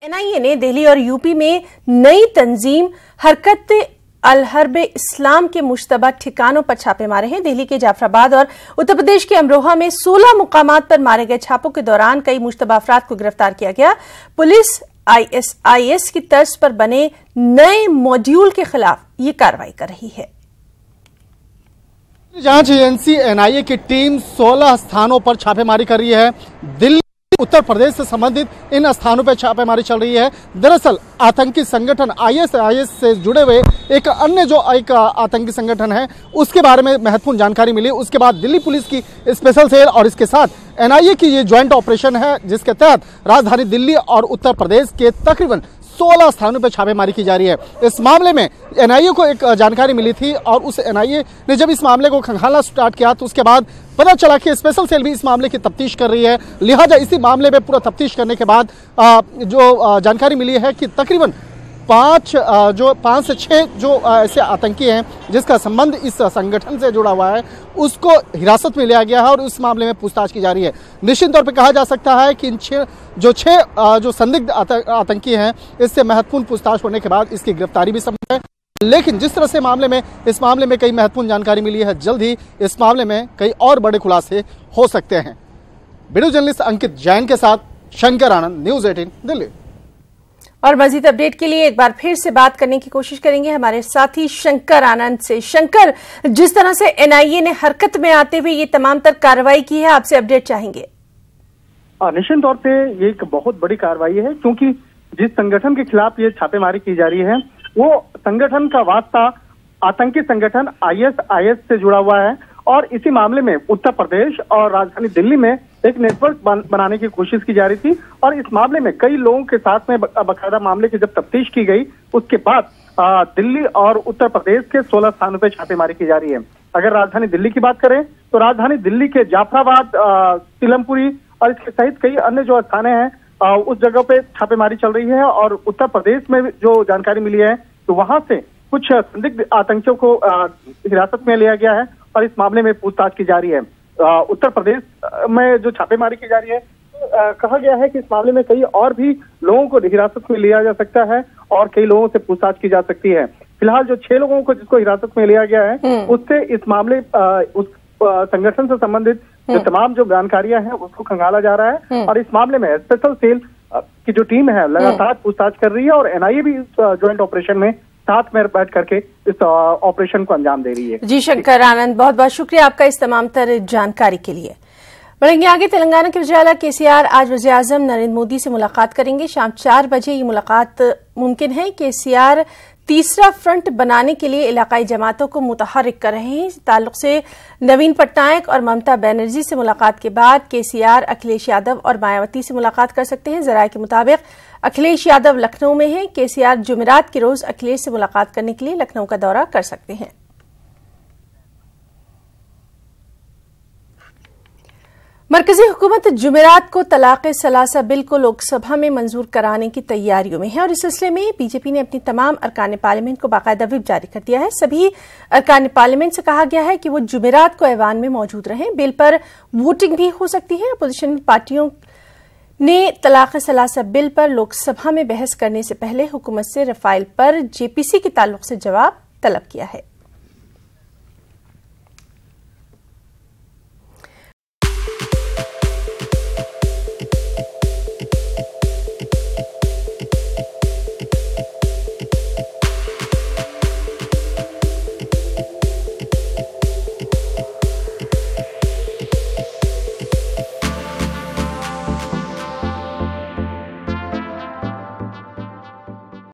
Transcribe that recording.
NIA ने दिल्ली और UP में नई तंजीम हरकत अल-हर्ब इस्लाम के मुश्तबा ठिकानों पर छापे मारे हैं। दिल्ली के जाफराबाद और उत्तर प्रदेश के अमरोहा में 16 मुकामात पर मारे गए छापों के दौरान कई मुश्तबा अफराद को गिरफ्तार किया गया। पुलिस आईएसआईएस की तर्ज पर बने नए मॉड्यूल के खिलाफ ये कार्रवाई कर रही है। जांच एजेंसी एनआईए की टीम 16 स्थानों पर छापेमारी कर रही है। दिल्ली उत्तर प्रदेश से संबंधित इन स्थानों पर छापेमारी चल रही है। दरअसल आतंकी संगठन आईएसआईएस से जुड़े हुए एक अन्य जो एक आतंकी संगठन है उसके बारे में महत्वपूर्ण जानकारी मिली। उसके बाद दिल्ली पुलिस की स्पेशल सेल और इसके साथ एनआईए की ये ज्वाइंट ऑपरेशन है जिसके तहत राजधानी दिल्ली और उत्तर प्रदेश के तकरीबन 16 स्थानों पर छापेमारी की जा रही है। इस मामले में एनआईए को एक जानकारी मिली थी और उस एनआईए ने जब इस मामले को खंगालना स्टार्ट किया तो उसके बाद पता चला कि स्पेशल सेल भी इस मामले की तफ्तीश कर रही है। लिहाजा इसी मामले में पूरा तफ्तीश करने के बाद जो जानकारी मिली है कि तकरीबन 5 से 6 जो ऐसे आतंकी हैं जिसका संबंध इस संगठन से जुड़ा हुआ है उसको हिरासत में लिया गया है और इस मामले में पूछताछ की जा रही है। निश्चित तौर पर कहा जा सकता है कि इन 6 संदिग्ध आतंकी हैं इससे महत्वपूर्ण पूछताछ होने के बाद इसकी गिरफ्तारी भी संभव है। लेकिन जिस तरह से इस मामले में कई महत्वपूर्ण जानकारी मिली है, जल्द ही इस मामले में कई और बड़े खुलासे हो सकते हैं। वीडियो जर्नलिस्ट अंकित जैन के साथ शंकर आनंद, न्यूज़ 18 दिल्ली। और मजीद अपडेट के लिए एक बार फिर से बात करने की कोशिश करेंगे हमारे साथी शंकर आनंद से। शंकर, जिस तरह से एनआईए ने हरकत में आते हुए ये तमाम तर कार्रवाई की है, आपसे अपडेट चाहेंगे। निश्चित तौर पे ये एक बहुत बड़ी कार्रवाई है क्योंकि जिस संगठन के खिलाफ ये छापेमारी की जा रही है वो संगठन का वास्ता आतंकी संगठन आईएसआईएस से जुड़ा हुआ है और इसी मामले में उत्तर प्रदेश और राजधानी दिल्ली में एक नेटवर्क बनाने की कोशिश की जा रही थी और इस मामले में कई लोगों के साथ में बकायदा मामले की जब तफ्तीश की गई उसके बाद दिल्ली और उत्तर प्रदेश के 16 स्थानों पर छापेमारी की जा रही है। अगर राजधानी दिल्ली की बात करें तो राजधानी दिल्ली के जाफराबाद, सीलमपुरी और इसके सहित कई अन्य जो स्थान हैं उस जगह पे छापेमारी चल रही है और उत्तर प्रदेश में जो जानकारी मिली है तो वहां से कुछ संदिग्ध आतंकियों को हिरासत में लिया गया है और इस मामले में पूछताछ की जा रही है। उत्तर प्रदेश में जो छापेमारी की जा रही है कहा गया है कि इस मामले में कई और भी लोगों को हिरासत में लिया जा सकता है और कई लोगों से पूछताछ की जा सकती है। फिलहाल जो 6 लोगों को जिसको हिरासत में लिया गया है उससे इस मामले उस संगठन से संबंधित जो तमाम जो जानकारियां हैं उसको खंगाला जा रहा है और इस मामले में स्पेशल सेल की जो टीम है लगातार पूछताछ कर रही है और एनआईए भी इस ज्वाइंट ऑपरेशन में साथ में बैठ करके इस ऑपरेशन को अंजाम दे रही है। जी शंकर आनंद, बहुत बहुत शुक्रिया आपका इस तमाम तर जानकारी के लिए। बढ़ेंगे आगे। तेलंगाना के वज़ीर केसीआर आज वज़ीर-ए-आज़म नरेंद्र मोदी से मुलाकात करेंगे। शाम 4 बजे ये मुलाकात मुमकिन है। केसीआर तीसरा फ्रंट बनाने के लिए इलाकाई जमातों को मुतहर्रिक कर रहे हैं। इस ताल्लुक से नवीन पटनायक और ममता बनर्जी से मुलाकात के बाद केसीआर अखिलेश यादव और मायावती से मुलाकात कर सकते हैं। जराये के मुताबिक अखिलेश यादव लखनऊ में हैं। केसीआर जुमेरात के रोज अखिलेश से मुलाकात करने के लिए लखनऊ का दौरा कर सकते हैं। मरकजी हुकूमत जुमेरात को तलाक़ सलासा बिल को लोकसभा में मंजूर कराने की तैयारियों में है और इस सिलसिले में बीजेपी ने अपनी तमाम अरकान पार्लियामेंट को बाकायदा व्हिप जारी कर दिया है। सभी अरकान पार्लियामेंट से कहा गया है कि वो जुमेरात को ऐवान में मौजूद रहें। बिल पर वोटिंग भी हो सकती है। अपोजिशन पार्टियों ने तलाक़ सलासा बिल पर लोकसभा में बहस करने से पहले हुकूमत से रफाइल पर जेपीसी के ताल्लुक से जवाब तलब किया है।